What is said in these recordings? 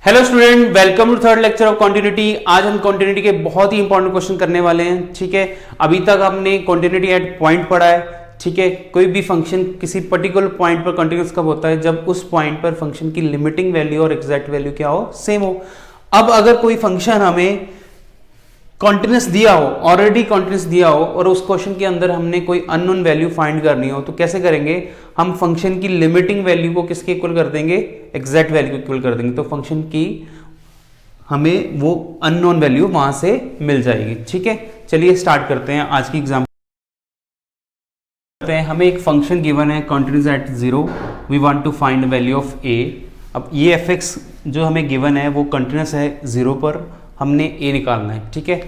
Hello student, welcome to third lecture of continuity. आज हम continuity के बहुत ही इंपॉर्टेंट क्वेश्चन करने वाले हैं। ठीक है, अभी तक हमने कॉन्टिन्यूटी एट पॉइंट पढ़ा है। ठीक है, कोई भी फंक्शन किसी पर्टिकुलर पॉइंट पर कंटिन्यूस कब होता है? जब उस पॉइंट पर फंक्शन की लिमिटिंग वैल्यू और एग्जैक्ट वैल्यू क्या हो, सेम हो। अब अगर कोई फंक्शन हमें कॉन्टिन्यूस दिया हो, ऑलरेडी कॉन्टिन्यूस दिया हो, और उस क्वेश्चन के अंदर हमने कोई अननोन वैल्यू फाइंड करनी हो, तो कैसे करेंगे? हम फंक्शन की लिमिटिंग वैल्यू को किसके इक्वल कर देंगे? एग्जैक्ट वैल्यू को इक्वल कर देंगे। तो फंक्शन की हमें वो अननोन वैल्यू वहां से मिल जाएगी। ठीक है, चलिए स्टार्ट करते हैं आज की एग्जाम्पल। हमें एक फंक्शन गिवन है continuous at 0, we want to find value of a. अब ये एफ एक्स जो हमें गिवन है वो कंटिन्यूस है 0 पर, हमने ए निकालना है। ठीक है,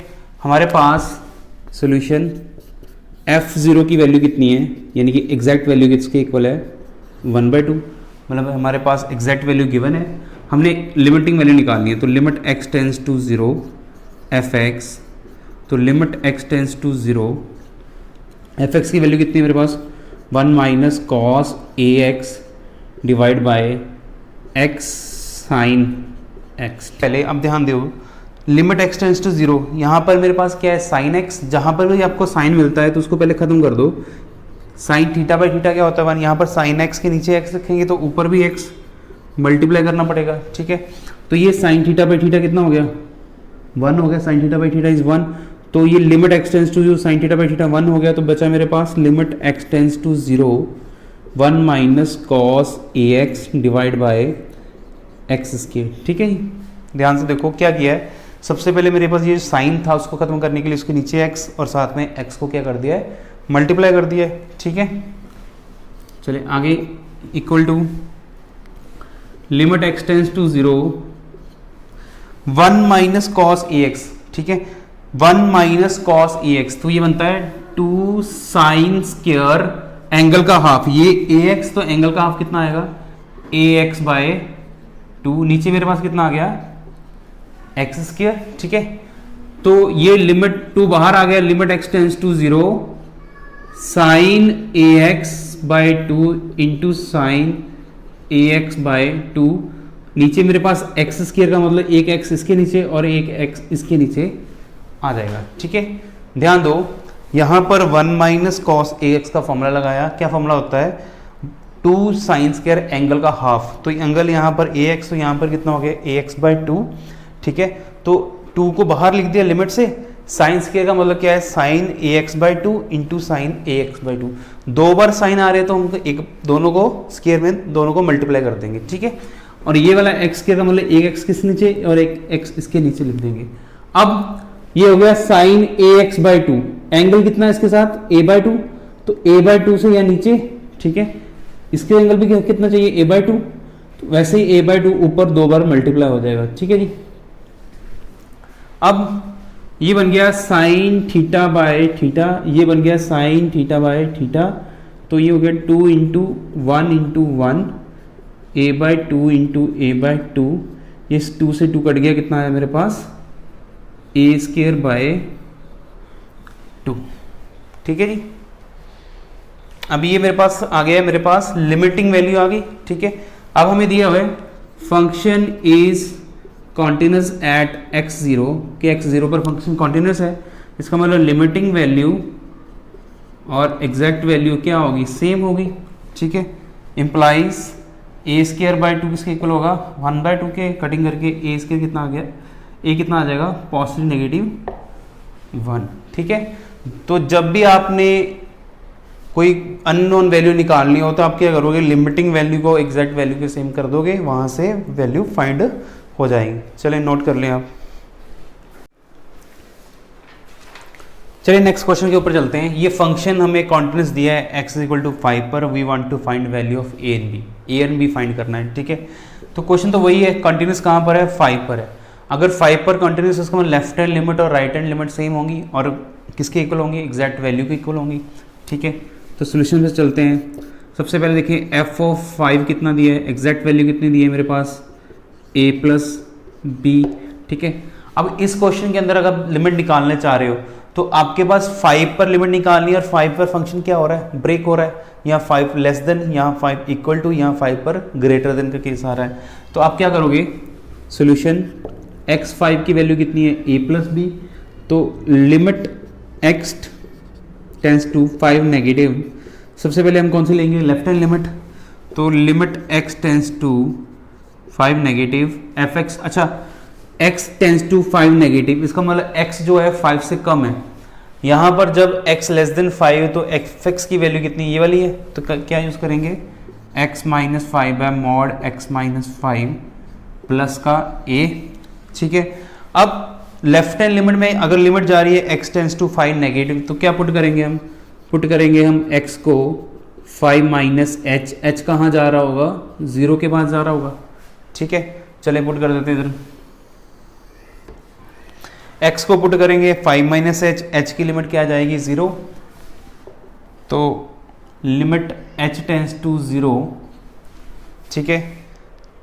हमारे पास सॉल्यूशन f0 की वैल्यू कितनी है, यानी कि एग्जैक्ट वैल्यू किसके इक्वल है? 1/2। मतलब हमारे पास एग्जैक्ट वैल्यू गिवन है, हमने लिमिटिंग वैल्यू निकालनी है। तो limit x tends to 0 f x, तो limit x tends to 0 f x की वैल्यू कितनी है मेरे पास? 1 minus cos a x divide by x sine x. पहले अब ध्यान दो, लिमिट x टेंस टू 0, यहाँ पर मेरे पास क्या है? Sine x। जहाँ पर भी आपको साइन मिलता है तो उसको पहले खत्म कर दो। साइन थीटा बाई थीटा क्या होता है? 1। यहाँ पर साइन x के नीचे x रखेंगे तो ऊपर भी x मल्टीप्लाई करना पड़ेगा। ठीक है, तो ये साइन थीटा बाई थीटा कितना हो गया? 1 हो गया। Sine theta by theta is 1। तो ये limit x tends to 0 sine theta by theta 1 हो गया। तो बचा मेरे पास limit x tends to 0 1 minus cos a x divide by x square. ठीक है, ध्यान से देखो क्या किया है। सबसे पहले मेरे पास ये साइन था, उसको खत्म करने के लिए उसके नीचे x और साथ में x को क्या कर दिया है? मल्टीप्लाई कर दिया है। ठीक है, चलिए आगे। Equal to limit x tends to 0 1 minus cos a x. ठीक है, 1 माइनस कॉस ए एक्स, तो ये बनता है 2 साइन स्क्वायर एंगल का हाफ। ये ए एक्स, तो एंगल का हाफ कितना आएगा? A x by 2। नीचे मेरे पास कितना आ गया? X square. ठीक है, तो ये लिमिट 2 बाहर आ गया। Limit x tends to 0 sine a x by 2 into sine a x by 2। नीचे मेरे पास एक्स स्क्वायर का मतलब एक एक्स इसके नीचे और एक एक्स इसके नीचे आ जाएगा। ठीक है, ध्यान दो, यहां पर 1 माइनस कॉस ए एक्स का फॉर्मूला लगाया। क्या फॉर्मूला होता है? 2 साइन स्क्वायर एंगल का हाफ। तो एंगल यहां पर ए एक्स, तो यहां पर कितना हो गया? ए एक्स बाई 2। ठीक है, तो 2 को बाहर लिख दिया लिमिट से। साइन स्क्वायर का मतलब क्या है? Sine a x by 2 into sine a x by 2। 2 बार साइन आ रहे हैं तो हम एक दोनों को स्क्वायर में दोनों को मल्टीप्लाई कर देंगे। ठीक है, और ये वाला एक्स स्क्वायर का मतलब एक एक्स किस नीचे और एक एक्स इसके नीचे लिख देंगे। अब ये हो गया sine a x by 2। Angle कितना है इसके साथ? ए बाई 2, तो ए बाई 2 से यहाँ नीचे। ठीक है, इसके एंगल भी कितना चाहिए? ए बाई 2। तो वैसे ही ए बाई 2 ऊपर 2 बार मल्टीप्लाई हो जाएगा। ठीक है जी, अब ये बन गया साइन थीटा बाय थीटा, ये बन गया साइन थीटा बाय थीटा। तो ये हो गया 2 into 1 into 1 A by 2 into A by 2। ये 2 से 2 कट गया, कितना है मेरे पास? ए स्क्वायर बाय 2। ठीक है जी, अब ये मेरे पास आ गया, मेरे पास लिमिटिंग वैल्यू आ गई। ठीक है, अब हमें दिया हुआ है function is continuous eight x0 कि x0 पर फंक्शन कॉन्टिन्यूस है। इसका मतलब लिमिटिंग वैल्यू और एग्जैक्ट वैल्यू क्या होगी? सेम होगी। ठीक है, इम्प्लाइज ए स्क्वायर बाई 2 किसके इक्वल होगा? 1/2 के। कटिंग करके ए स्क्वायर कितना आ गया? ए कितना आ जाएगा? Positive negative 1। ठीक है, तो जब भी आपने कोई अननोन वैल्यू निकालनी हो तो आप क्या करोगे? लिमिटिंग वैल्यू को एग्जैक्ट वैल्यू के सेम कर दोगे, वहां से वैल्यू फाइंड हो जाएंगे। चलिए नोट कर लें आप। चलिए नेक्स्ट क्वेश्चन के ऊपर चलते हैं। ये फंक्शन हमें कॉन्टिन्यूस दिया है x इक्वल टू 5 पर, we want to find value of a and b। a and b find करना है। ठीक है, तो क्वेश्चन तो वही है, कॉन्टिन्यूस कहाँ पर है? 5 पर है। अगर 5 पर कॉन्टिन्यूस, उसका मतलब लेफ्ट हैंड लिमिट और राइट हैंड लिमिट सेम होंगी और किसके इक्वल होंगी? एग्जैक्ट वैल्यू के इक्वल होंगी। ठीक है, तो सोल्यूशन पे चलते हैं। सबसे पहले देखिए f ऑफ 5 कितना दिया है, एग्जैक्ट वैल्यू कितनी दी है मेरे पास? a plus B. ठीक है, अब इस क्वेश्चन के अंदर अगर लिमिट निकालने चाह रहे हो तो आपके पास 5 पर लिमिट निकालनी है और 5 पर फंक्शन क्या हो रहा है? ब्रेक हो रहा है। यहाँ 5 लेस देन, यहाँ 5 इक्वल टू, यहाँ 5 पर ग्रेटर देन का केस आ रहा है। तो आप क्या करोगे? सोल्यूशन x5 की वैल्यू कितनी है a प्लस बी, तो limit x tends to 5 negative, सबसे पहले हम कौन सी लेंगे लेफ्ट हैंड लिमिट, तो limit x tends to 5 negative fx, अच्छा x टेंस टू 5 नेगेटिव, इसका मतलब x जो है 5 से कम है, यहाँ पर जब x लेस देन 5 तो fx की वैल्यू कितनी ये वाली है, तो क्या यूज़ करेंगे x माइनस 5 है मॉड x माइनस 5 प्लस का a, ठीक है। अब लेफ्ट हैंड लिमिट में अगर लिमिट जा रही है x टेंस टू 5 नेगेटिव, तो क्या पुट करेंगे हम, पुट करेंगे हम x को 5 माइनस h, h कहाँ जा रहा होगा 0 के पास जा रहा होगा, ठीक है। चलिए पुट कर देते हैं इधर, x को पुट करेंगे 5 माइनस h, h की लिमिट क्या आ जाएगी 0, तो लिमिट h टेंस टू 0, ठीक है।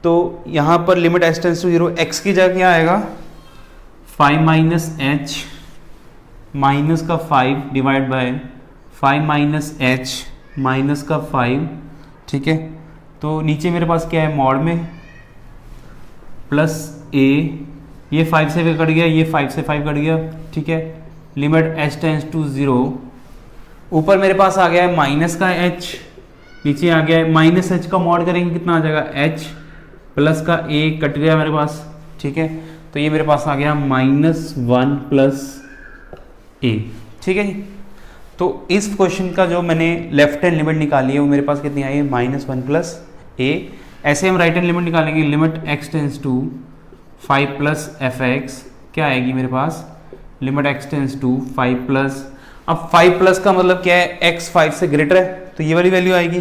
तो यहाँ पर limit h tends to 0, x की जगह क्या आएगा 5 माइनस h माइनस का 5 divide by 5 minus h minus का 5, ठीक है। तो नीचे मेरे पास क्या है मॉड में प्लस a, ये 5 से कट गया, ये 5 से 5 कट गया, ठीक है। लिमिट h टेंस टू 0, ऊपर मेरे पास आ गया है माइनस का h, नीचे आ गया है माइनस h का मॉड करेंगे कितना आ जाएगा h प्लस का a कट गया मेरे पास, ठीक है। तो ये मेरे पास आ गया -1 प्लस a, ठीक है जी। तो इस क्वेश्चन का जो मैंने लेफ्ट हैंड लिमिट निकाली है वो मेरे पास कितनी आई है -1 प्लस a। ऐसे हम राइट हैंड लिमिट निकालेंगे, limit x tends to 5 plus fx क्या आएगी मेरे पास, limit x tends to 5 plus, अब 5 प्लस का मतलब क्या है x 5 से ग्रेटर है, तो ये वाली वैल्यू आएगी,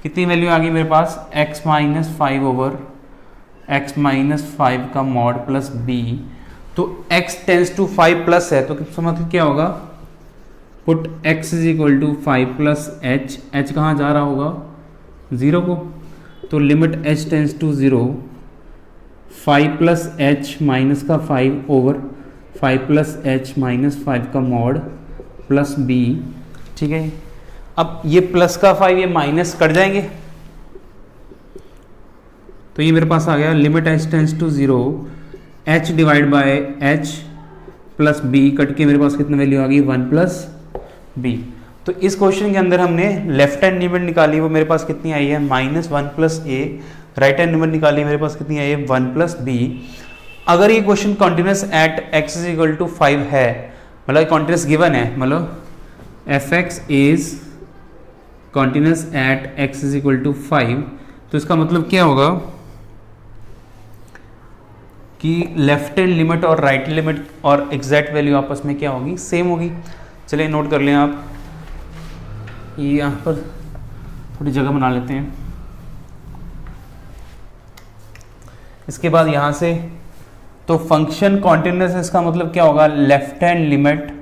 कितनी वैल्यू आ गई मेरे पास x minus 5 over x minus 5 का मॉड प्लस b, तो x टेंस टू 5 प्लस है, तो मतलब क्या होगा put x is equal to 5 plus h, h कहाँ जा रहा होगा 0 को, तो limit h tends to 0 5 plus h minus का 5 ओवर 5 प्लस h माइनस 5 का मॉड प्लस b, ठीक है। अब ये प्लस का 5 ये माइनस कट जाएंगे, तो ये मेरे पास आ गया limit h tends to 0 h divide by h plus b, cut के मेरे पास कितनी वैल्यू आ गई 1 प्लस b। तो इस क्वेश्चन के अंदर हमने लेफ्ट हैंड लिमिट निकाली, वो मेरे पास कितनी आई है -1 plus a, right hand limit निकाली मेरे पास कितनी आई है 1 प्लस b। अगर ये question continuous at x is equal to 5 है, मतलब कॉन्टिन्यूस गिवन है, मतलब fx is continuous at x is equal to 5, तो इसका मतलब क्या होगा कि लेफ्ट हैंड लिमिट और राइट लिमिट और एग्जैक्ट वैल्यू आपस में क्या होगी सेम होगी। चलिए नोट कर लें आप, ये यहाँ पर थोड़ी जगह बना लेते हैं, इसके बाद यहाँ से तो फंक्शन कॉन्टिन्यूस, इसका मतलब क्या होगा left hand limit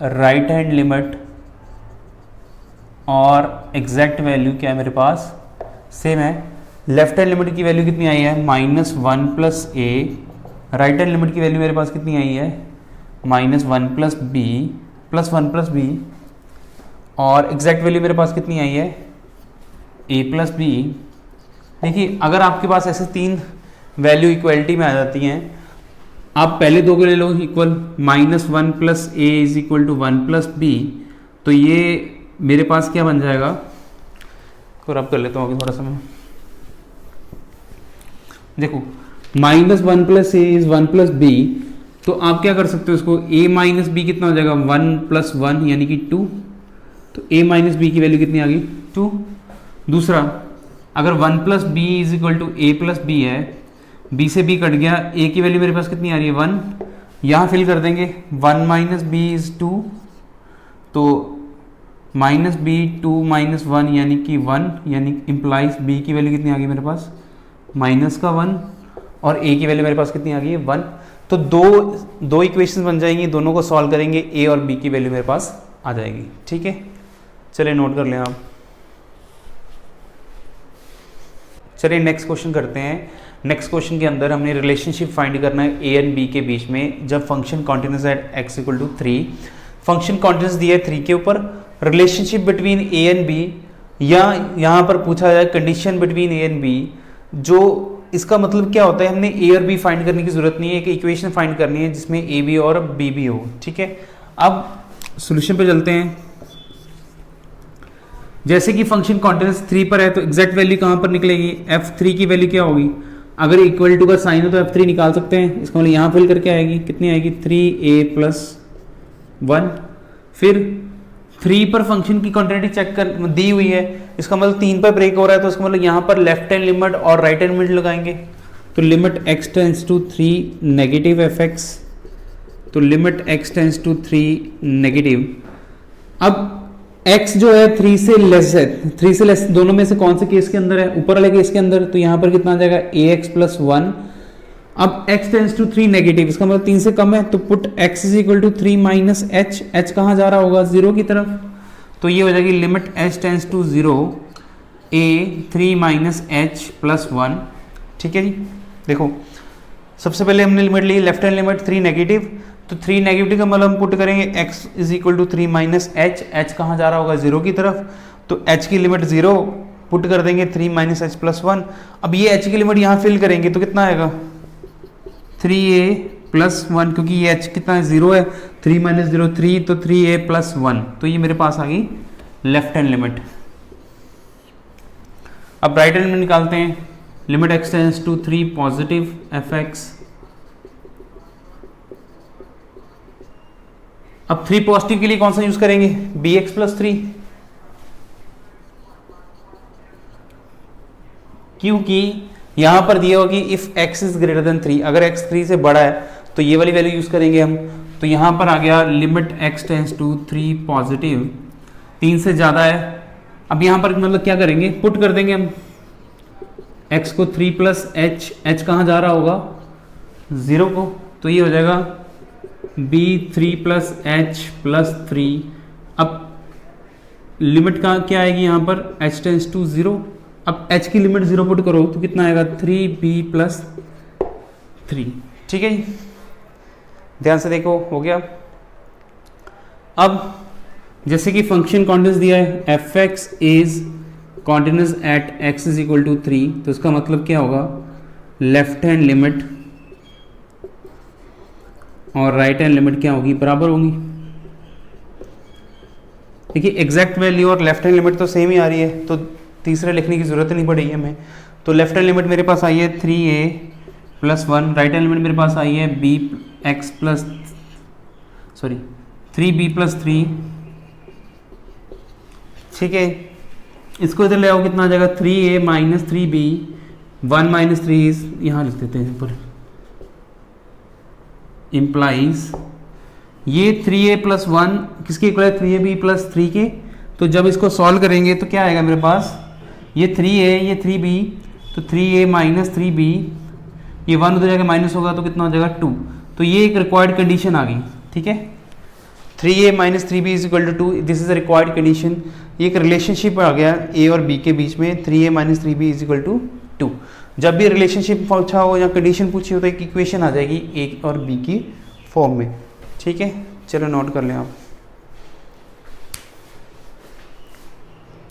right hand limit और एग्जैक्ट वैल्यू क्या है मेरे पास सेम है। लेफ्ट हैंड लिमिट की वैल्यू कितनी आई है -1 plus a, right hand limit की वैल्यू मेरे पास कितनी आई है -1 plus b plus 1 plus b, और एग्जैक्ट वैल्यू मेरे पास कितनी आई है a प्लस b। देखिए अगर आपके पास ऐसे तीन वैल्यू इक्वलिटी में आ जाती हैं, आप पहले दो को ले लो equal, -1 plus a is equal to 1 plus b, तो ये मेरे पास क्या बन जाएगा, रब कर लेता हूँ अभी थोड़ा सा मैं, देखो -1 plus a is 1 plus b, तो आप क्या कर सकते हो इसको a माइनस b कितना हो जाएगा 1 प्लस 1 यानी कि 2, तो a माइनस b की वैल्यू कितनी आ गई 2। दूसरा अगर 1 plus b is equal to a plus b है, b से b कट गया, a की वैल्यू मेरे पास कितनी आ रही है 1, यहाँ फिल कर देंगे 1 माइनस बी इज 2, तो माइनस बी 2 माइनस 1 यानी कि 1, यानी इम्प्लाइज b की वैल्यू कितनी आ गई मेरे पास माइनस का 1, और a की वैल्यू मेरे पास कितनी आ गई है 1। तो दो इक्वेशंस बन जाएंगी, दोनों को सॉल्व करेंगे a और b की वैल्यू मेरे पास आ जाएगी, ठीक है। चलिए नोट कर लें आप। चलिए नेक्स्ट क्वेश्चन करते हैं। नेक्स्ट क्वेश्चन के अंदर हमने रिलेशनशिप फाइंड करना है a एंड b के बीच में, जब function continuous at x equal to 3, function continuous दिया है 3 के ऊपर, relationship between a and b, या यहाँ पर पूछा जाए condition between a and b, जो इसका मतलब क्या होता है, हमने ए और बी फाइंड करने की जरूरत नहीं है, एक इक्वेशन फाइंड करनी है जिसमें ए बी और बी भी हो, ठीक है। अब सॉल्यूशन पे चलते हैं। जैसे कि फंक्शन कॉन्टिन्यूस 3 पर है तो एग्जैक्ट वैल्यू कहां पर निकलेगी, f3 की वैल्यू क्या होगी, अगर इक्वल टू का साइन हो तो f3 निकाल सकते हैं, इसका मतलब यहां फिल करके आएगी, कितनी आएगी 3a+1। फिर 3 पर फंक्शन की क्वांटिटी चेक कर दी हुई है, इसका मतलब 3 पर ब्रेक हो रहा है तो इसका मतलब यहां पर लेफ्ट हैंड लिमिट और राइट हैंड लिमिट लगाएंगे। तो limit x tends to 3 negative fx, तो limit x tends to 3 negative. अब x जो है 3 से लेस है, 3 से लेस दोनों में से कौन से केस के अंदर है, ऊपर वाले केस के अंदर, तो यहां पर कितना आ जाएगा ax+1। अब x टेंस टू 3 नेगेटिव, इसका मतलब 3 से कम है, तो put x is equal to 3 minus h, h कहां जा रहा होगा 0 की तरफ, तो ये हो जाएगी limit h tends to 0 a 3 minus h+1, ठीक है जी। देखो सबसे पहले हमने लिमिट ली लेफ्ट हैंड लिमिट 3 नेगेटिव, तो 3 नेगेटिव का मतलब हम पुट करेंगे x is equal to 3 minus h, h कहाँ जा रहा होगा 0 की तरफ, तो h की लिमिट 0 पुट कर देंगे 3 माइनस h+1। अब ये h की लिमिट यहाँ फिल करेंगे तो कितना आएगा 3a+1, क्योंकि ये h कितना है 0 है, 3 माइनस 0 3, तो 3a+1, तो ये मेरे पास आ गई लेफ्ट हैंड लिमिट। अब राइट हैंड में निकालते हैं, limit x tends to 3 positive fx। अब 3 पॉजिटिव के लिए कौन सा यूज करेंगे, bx+3, क्योंकि यहां पर दिया होगा कि if x is greater then 3, अगर x 3 से बड़ा है तो ये वाली वैल्यू यूज करेंगे हम। तो यहां पर आ गया limit x tends to 3 positive, 3 से ज्यादा है। अब यहां पर मतलब क्या करेंगे, पुट कर देंगे हम x को 3 प्लस h, h कहां जा रहा होगा 0 को, तो ये हो जाएगा b3 प्लस h+3। अब लिमिट का क्या आएगी यहाँ पर h टेंस टू 0, अब h की लिमिट 0 पुट करो तो कितना आएगा 3b+3, ठीक है जी। ध्यान से देखो हो गया। अब जैसे कि फंक्शन कॉन्टिन्यूस दिया है fx is continuous at x is equal to 3, तो इसका मतलब क्या होगा लेफ्ट हैंड लिमिट और राइट हैंड लिमिट क्या होगी, बराबर होंगी। देखिए एग्जैक्ट वैल्यू और लेफ्ट हैंड लिमिट तो सेम ही आ रही है, तो तीसरा लिखने की जरूरत नहीं पड़ेगी हमें। तो लेफ्ट हैंड लिमिट मेरे पास आई है 3a+1, राइट हैंड लिमिट मेरे पास आई है 3b+3, ठीक है। इसको इधर ले आओ, कितना आ जाएगा 3a माइनस 3b, 1 माइनस 3 यहाँ लिख देते हैं पर इम्प्लाइज ये 3a+1 किसके इक्वल है 3ab+3 के, तो जब इसको सॉल्व करेंगे तो क्या आएगा मेरे पास, ये 3a ये 3b, तो 3a माइनस 3b, ये 1 उधर जाके माइनस होगा तो कितना हो जाएगा 2, तो ये एक रिक्वायर्ड कंडीशन आ गई, ठीक है। 3a minus 3b is equal to 2, this is a required condition. ये एक रिलेशनशिप आ गया a और b के बीच में, 3a minus 3b is equal to 2। जब भी रिलेशनशिप पूछा हो या कंडीशन पूछी हो तो एक इक्वेशन आ जाएगी a और b की फॉर्म में, ठीक है। चलो नोट कर लें आप।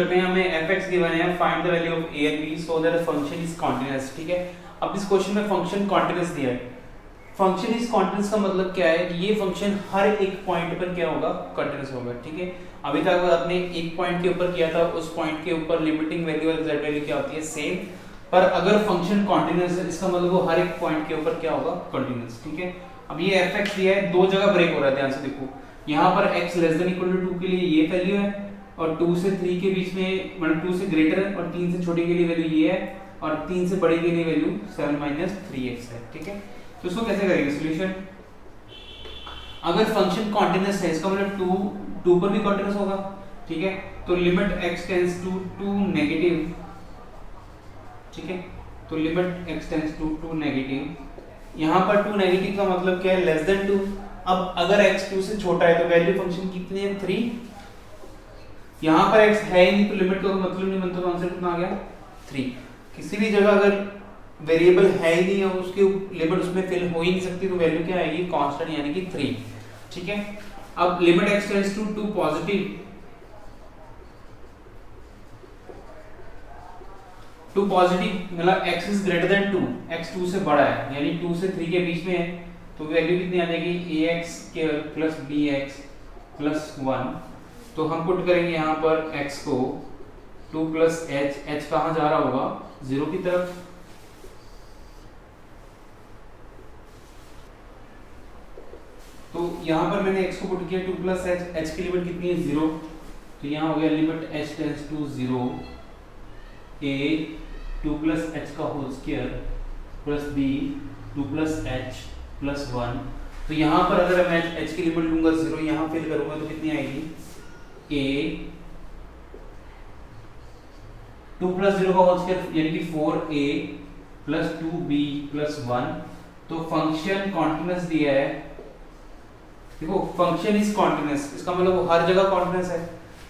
हमें fx गिवन है, find the value of a and b so that the function is continuous, ठीक है। अब इस क्वेश्चन में फंक्शन कॉन्टिन्यूअस दिया है, फंक्शन इज कॉन्टिन्यूअस का मतलब क्या है कि ये फंक्शन हर एक पॉइंट पर क्या होगा कॉन्टिन्यूअस होगा, ठीक है। अभी तक आपने एक पॉइंट के ऊपर किया था, उस पॉइंट के ऊपर लिमिटिंग वैल्यू और एग्जैक्ट वैल्यू क्या होती है सेम, पर अगर फंक्शन कॉन्टिन्यूअस है इसका मतलब वो हर एक पॉइंट के ऊपर क्या होगा कॉन्टिन्यूअस, ठीक है। अब ये fx दिया है, दो जगह ब्रेक हो रहा है, ध्यान से देखो। यहाँ पर x less than equal to 2 के लिए ये वैल्यू है, और 2 से 3 के बीच में मतलब 2 से ग्रेटर है, और 3 से छोटे के लिए वैल्यू ये है, और 3 से बड़े के लिए वैल्यू 7 माइनस 3x है, ठीक है। तो इसको कैसे करेंगे सॉल्यूशन, अगर फंक्शन कॉन्टिन्यूअस है इसका मतलब 2 पर भी कॉन्टिन्यूअस होगा, ठीक है। तो limit x tends to 2 negative, ठीक है। तो limit x tends to 2 negative, यहाँ पर 2 नेगेटिव का मतलब क्या है लेस देन 2। अब अगर x 2 से छोटा है तो वैल्यू फंक्शन कितनी है 3, यहाँ पर x है ही नहीं तो लिमिट का मतलब नहीं बनता, तो आंसर कितना आ गया 3। किसी भी जगह अगर वेरिएबल है ही नहीं और उसकी लिमिट उसमें फिल हो ही नहीं सकती तो वैल्यू क्या आएगी कांस्टेंट यानी कि 3, ठीक है। अब limit x tends to 2 positive, two positive मतलब x is greater than 2, x 2 से बड़ा है यानी 2 से 3 के बीच में है, तो वैल्यू कितनी आ जाएगी ax square plus bx plus 1। तो हम पुट करेंगे यहाँ पर x को 2 प्लस h कहाँ जा रहा होगा 0 की तरफ, तो यहाँ पर मैंने x को पुट किया 2 प्लस h की लिमिट कितनी है 0, तो यहाँ हो गया limit h tends to 0 a 2 plus h का whole square plus b 2 plus h plus 1। तो यहाँ पर अगर मैं h की लिमिट लूंगा 0, यहाँ फिल करूंगा तो कितनी आएगी a 2 प्लस 0 का होल स्क्वायर यानी कि 4a प्लस 2b प्लस 1। तो फंक्शन कॉन्टिन्यूअस दिया है, देखो फंक्शन इज कॉन्टिन्यूअस, इसका मतलब वो हर जगह कॉन्टिन्यूअस है,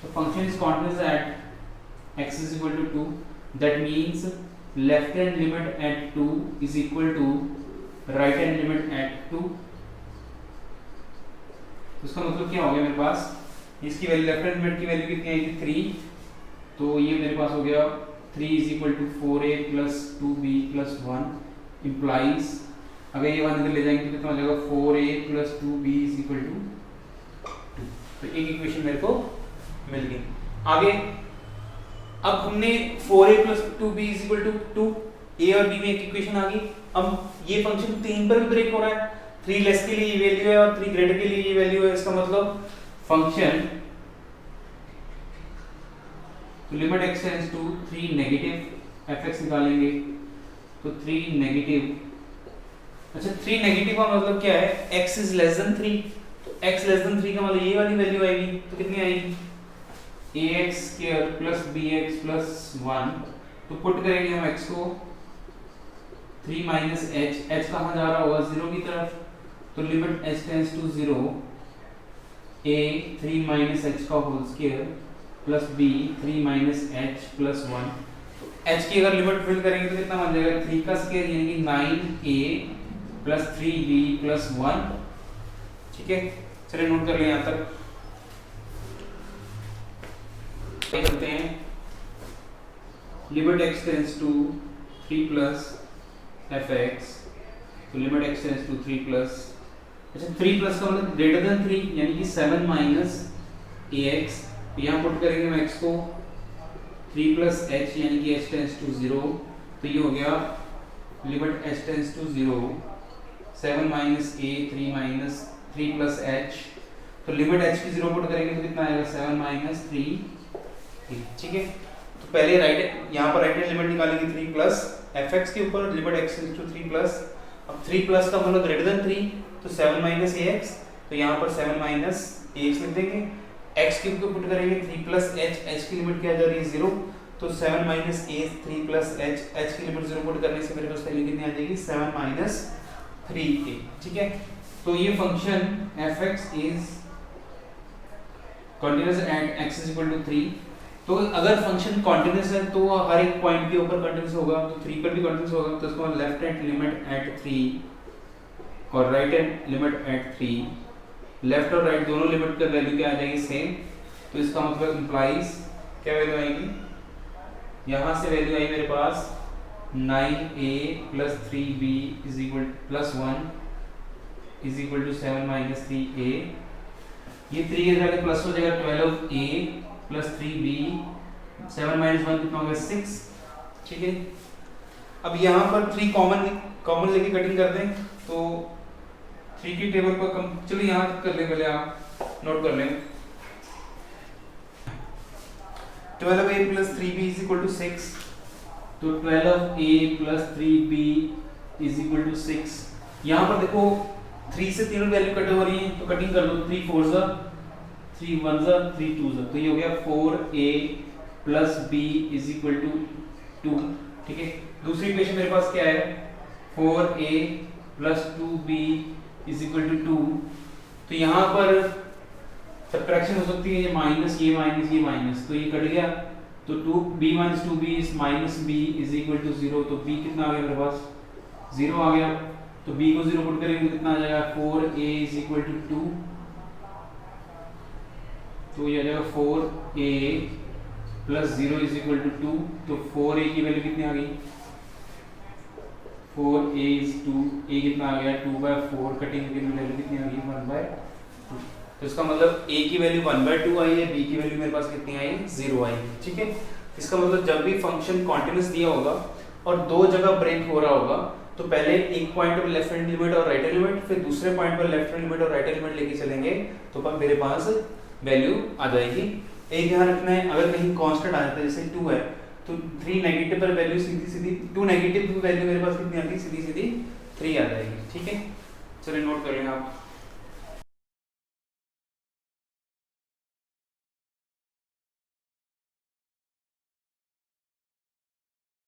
तो function is continuous at x is equal to 2, that means left hand limit at 2 is equal to right hand limit at 2। इसका मतलब क्या हो गया मेरे पास, इसकी वैल्यू लेफ्ट हैंड लिमिट की वैल्यू कितनी आएगी 3, तो ये मेरे पास हो गया 3 is equal to 4a plus 2b plus 1 implies, अगर ये 1 इधर ले जाएंगे तो कितना हो जाएगा 4a plus 2b is equal to 2। तो एक इक्वेशन मेरे को मिल गई। आगे अब हमने 4a plus 2b is equal to 2, a और b में एक इक्वेशन आ गई। अब ये फंक्शन 3 पर भी ब्रेक हो रहा है, 3 लेस के लिए ये वैल्यू है और 3 ग्रेटर के लिए ये वैल्यू है, इसका मतलब फंक्शन तो limit x tends to 3 negative fx निकालेंगे तो 3 नेगेटिव, अच्छा 3 नेगेटिव का मतलब क्या है x इज लेस देन 3, तो x लेस देन 3 का मतलब ये वाली वैल्यू आएगी, तो कितनी आएगी ax square plus bx plus 1। तो पुट करेंगे हम x को 3 माइनस h कहाँ जा रहा होगा 0 की तरफ, तो limit h tends to 0 a 3 minus h का whole square plus b 3 minus h plus 1। तो h की अगर लिमिट फिल करेंगे तो कितना बन जाएगा 3 का स्क्वायर यानी कि 9a प्लस 3b प्लस 1। ठीक है, चलिए नोट कर लें यहाँ तक। करते हैं limit x tends to 3 plus fx, तो limit x tends to 3 plus, अच्छा 3 प्लस का मतलब ग्रेटर देन 3 यानी कि 7 माइनस ax, यहाँ पुट करेंगे हम x को 3 प्लस h यानी कि h टेंड्स टू 0, तो ये हो गया limit h tends to 0 7 minus a 3 minus 3 plus h, तो लिमिट h की 0 पुट करेंगे तो कितना आएगा 7 माइनस 3। ठीक है, तो पहले राइट यहाँ पर राइट हैंड लिमिट निकालेंगे 3 प्लस fx के ऊपर limit x tends to 3 plus, अब 3 प्लस का मतलब ग्रेटर देन 3 तो 7 माइनस ax, तो यहाँ पर 7 माइनस ax लिख देंगे, x क्यूब को पुट करेंगे 3 प्लस h की लिमिट क्या जा रही है 0, तो 7 माइनस a 3 प्लस h की लिमिट 0 पुट करने से मेरे पास वैल्यू कितनी आ जाएगी 7 माइनस 3a। ठीक है, तो ये function fx is continuous at x is equal to 3। तो अगर फंक्शन कंटीन्यूअस है तो हर एक पॉइंट के ऊपर कंटीन्यूअस होगा, तो 3 पर भी कंटीन्यूअस होगा, तो इसका लेफ्ट हैंड लिमिट एट 3 और right hand limit eight 3, left और राइट दोनों लिमिट का वैल्यू क्या आ जाएगी सेम, तो इसका मतलब इंप्लाइज क्या वैल्यू आएगी, यहाँ से वैल्यू आई मेरे पास 9a plus 3b is equal plus 1 is equal to 7 minus 3a, ये 3 इधर आके प्लस हो जाएगा 12a प्लस 3b, 7 माइनस 1 कितना होगा 6। ठीक है, अब यहाँ पर 3 कॉमन लेके कटिंग कर दें तो 3 की टेबल पर कम, चलो यहाँ कर लें, पहले आप नोट कर लें 12a plus 3b is equal to 6, तो 12a plus 3b is equal to 6। यहाँ पर देखो 3 से तीनों वैल्यू कट हो रही है तो कटिंग कर लो, 3 4 जा 3 1 जा 3 2 जा, तो ये हो गया 4a plus b is equal to 2। ठीक है, दूसरी इक्वेशन मेरे पास क्या है 4a plus 2b is equal to 2, तो यहाँ पर सब्ट्रैक्शन हो सकती है, ये माइनस ये माइनस तो ये कट गया, तो 2b minus 2b is minus b is equal to 0, तो b कितना आ गया मेरे पास 0 आ गया, तो b को 0 पुट करेंगे तो कितना आ जाएगा 4a इज इक्वल टू 2, तो ये आ जाएगा 4a plus 0 is equal to 2, तो 4a की वैल्यू कितनी आ गई, 4a इज 2, a कितना आ गया 2/4, कटिंग की वैल्यू कितनी आ गई 1/2। तो इसका मतलब a की वैल्यू 1/2 आई है, b की वैल्यू मेरे पास कितनी आई 0 आई, ठीक है। इसका मतलब जब भी फंक्शन कॉन्टिन्यूस दिया होगा और दो जगह ब्रेक हो रहा होगा, तो पहले एक पॉइंट पर लेफ्ट हैंड लिमिट और राइट हैंड लिमिट, फिर दूसरे पॉइंट पर लेफ्ट हैंड लिमिट और राइट हैंड लिमिट लेके चलेंगे, तो अब मेरे पास वैल्यू आ जाएगी। एक ध्यान रखना है, अगर कहीं कांस्टेंट आ जाता है जैसे 2 है, तो 3 नेगेटिव पर वैल्यू सीधी सीधी 2 नेगेटिव वैल्यू मेरे पास कितनी आती है, सीधी सीधी 3 आ जाएगी, ठीक है। चलिए नोट कर लें आप।